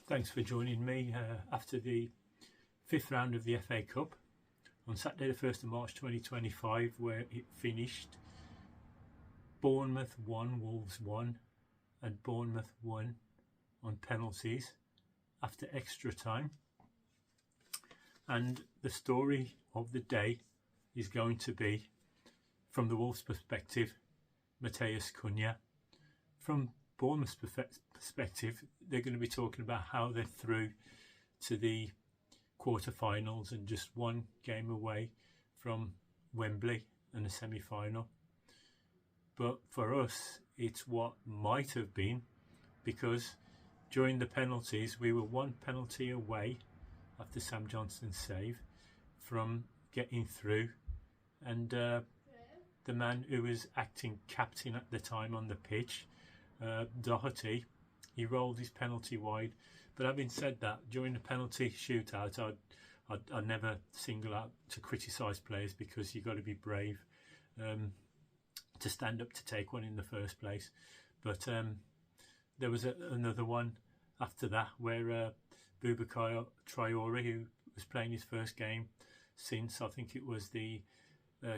Thanks for joining me after the fifth round of the FA Cup on Saturday the 1st of March 2025, where it finished Bournemouth 1, Wolves 1, and Bournemouth won on penalties after extra time. And the story of the day is going to be, from the Wolves' perspective, Matheus Cunha. From Bournemouth's perspective, they're going to be talking about how they're through to the quarterfinals and just one game away from Wembley and a semi-final. But for us, it's what might have been, because during the penalties, we were one penalty away after Sam Johnston's save from getting through, and the man who was acting captain at the time on the pitch, Doherty, he rolled his penalty wide. But having said that, during the penalty shootout, I'd never single out to criticise players, because you've got to be brave to stand up to take one in the first place. But there was another one after that where Bournemouth Traore, who was playing his first game since, I think it was the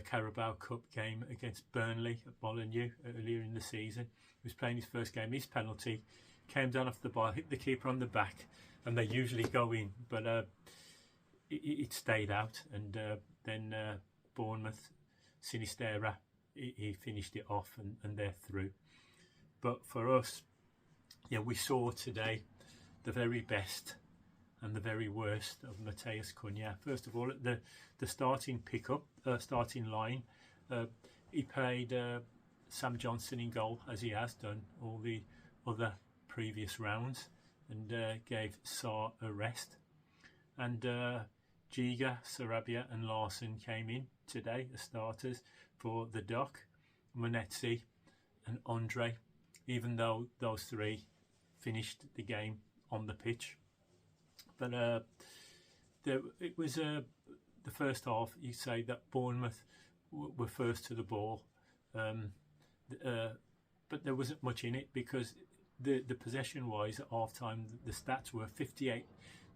Carabao Cup game against Burnley at Molineux earlier in the season, he was playing his first game. His penalty came down off the bar, hit the keeper on the back, and they usually go in, but it stayed out. And then Bournemouth, Sinisterra, he finished it off, and they're through. But for us, yeah, we saw today the very best and the very worst of Matheus Cunha. First of all, at the starting starting line, he played Sam Johnston in goal, as he has done all the other previous rounds, and gave Sarr a rest. And Giga, Sarabia and Larson came in today as starters for the Doc, Munetsi and Andre, even though those three finished the game on the pitch. But it was the first half, you say that Bournemouth were first to the ball, but there wasn't much in it, because the possession wise at half time, the stats were 58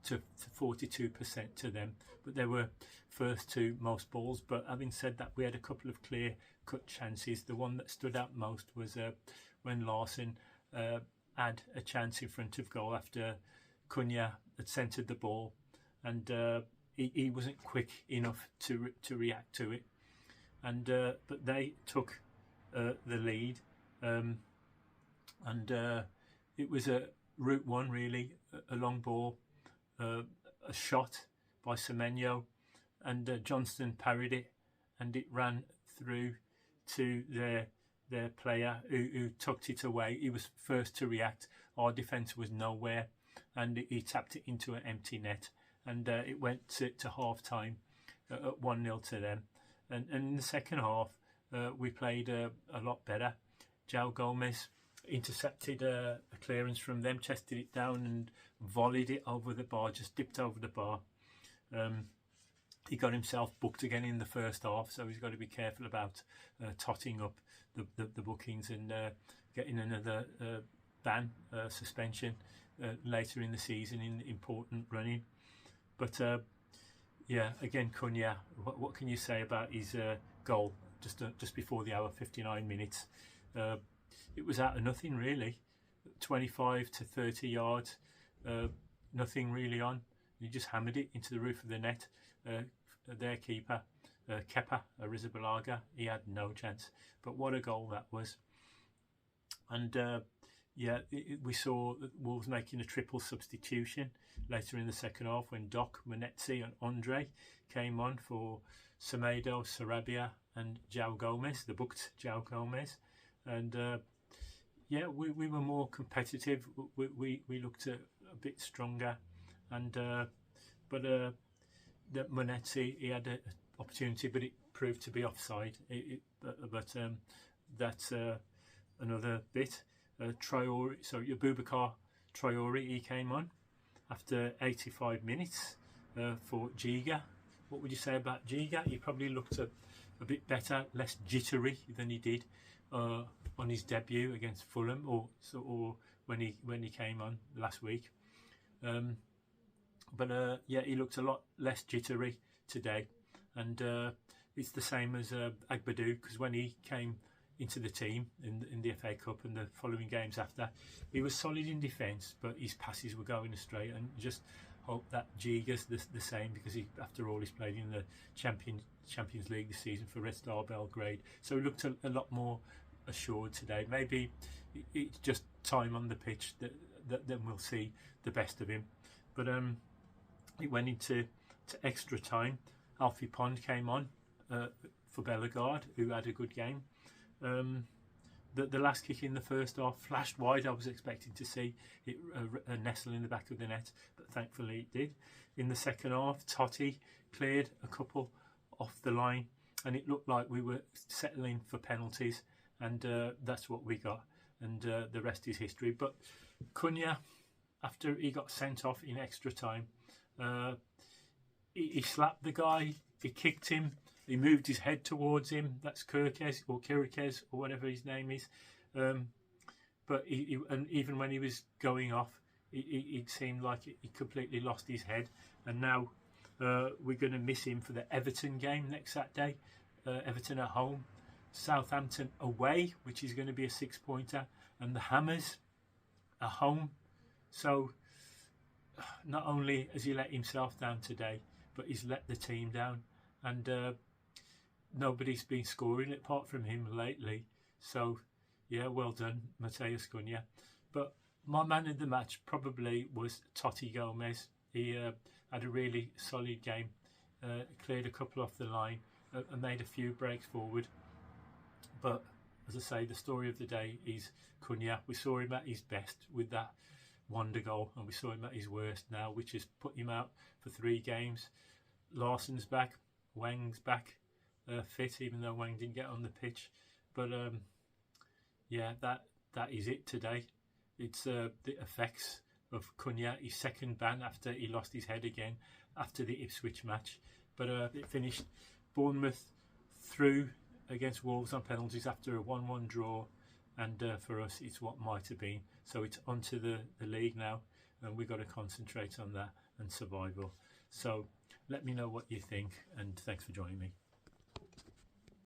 to 42% to them, but they were first to most balls. But having said that, we had a couple of clear cut chances. The one that stood out most was when Larson had a chance in front of goal after Cunha had centred the ball, and he wasn't quick enough to react to it, and but they took the lead, and it was a route one, really, a long ball, a shot by Semenyo, and Johnston parried it, and it ran through to their player who tucked it away. He was first to react. Our defence was nowhere, and he tapped it into an empty net, and it went to half time at 1-0 to them. And in the second half, we played a lot better. João Gomez intercepted a clearance from them, chested it down and volleyed it over the bar, just dipped over the bar. He got himself booked again in the first half, so he's got to be careful about totting up the bookings and getting another ban, suspension later in the season in important running. But yeah, again, Cunha, what can you say about his goal just before the hour, 59 minutes? It was out of nothing, really. 25 to 30 yards, nothing really on. He just hammered it into the roof of the net. Their keeper, Kepa Arrizabalaga, he had no chance. But what a goal that was. And yeah, we saw Wolves making a triple substitution later in the second half when Doc, Munetsi and Andre came on for Semedo, Sarabia and João Gomez, the booked João Gomez. And yeah, we were more competitive. We looked a bit stronger, and but the Munetsi, he had an opportunity, but it proved to be offside. But that's another bit. Traore, so Bournemouth Traore, he came on after 85 minutes for Giga. What would you say about Giga? He probably looked a bit better, less jittery than he did on his debut against Fulham, or when he came on last week. But yeah, he looked a lot less jittery today, and it's the same as Agbadou, because when he came into the team in the FA Cup and the following games after, he was solid in defence, but his passes were going astray, and just hope that Giga's the same, because he, after all, he's played in the Champions League this season for Red Star Belgrade, so he looked a lot more assured today. Maybe it's just time on the pitch that then we'll see the best of him. But it went into extra time. Alfie Pond came on for Bellegarde, who had a good game. The last kick in the first half flashed wide. I was expecting to see it nestle in the back of the net, but thankfully it did. In the second half, Totti cleared a couple off the line, and it looked like we were settling for penalties, and that's what we got, and the rest is history. But Cunha, after he got sent off in extra time, he slapped the guy, he kicked him, he moved his head towards him. That's Kirkes or whatever his name is. But and even when he was going off, it seemed like he completely lost his head. And now we're going to miss him for the Everton game next Saturday. Everton at home, Southampton away, which is going to be a 6-pointer, and the Hammers at home. So not only has he let himself down today, but he's let the team down, and nobody's been scoring apart from him lately. So yeah, well done, Mateus Cunha. But my man of the match probably was Totti Gomez. He had a really solid game, cleared a couple off the line, and made a few breaks forward. But as I say, the story of the day is Cunha. We saw him at his best with that wonder goal, and we saw him at his worst now, which has put him out for 3 games. Larsson's back, Wang's back, fit, even though Wang didn't get on the pitch. But yeah, that is it today. It's the effects of Cunha, his second ban after he lost his head again after the Ipswich match. But it finished Bournemouth through against Wolves on penalties after a 1-1 draw, and for us it's what might have been. So it's onto the league now, and we've got to concentrate on that and survival. So let me know what you think, and thanks for joining me.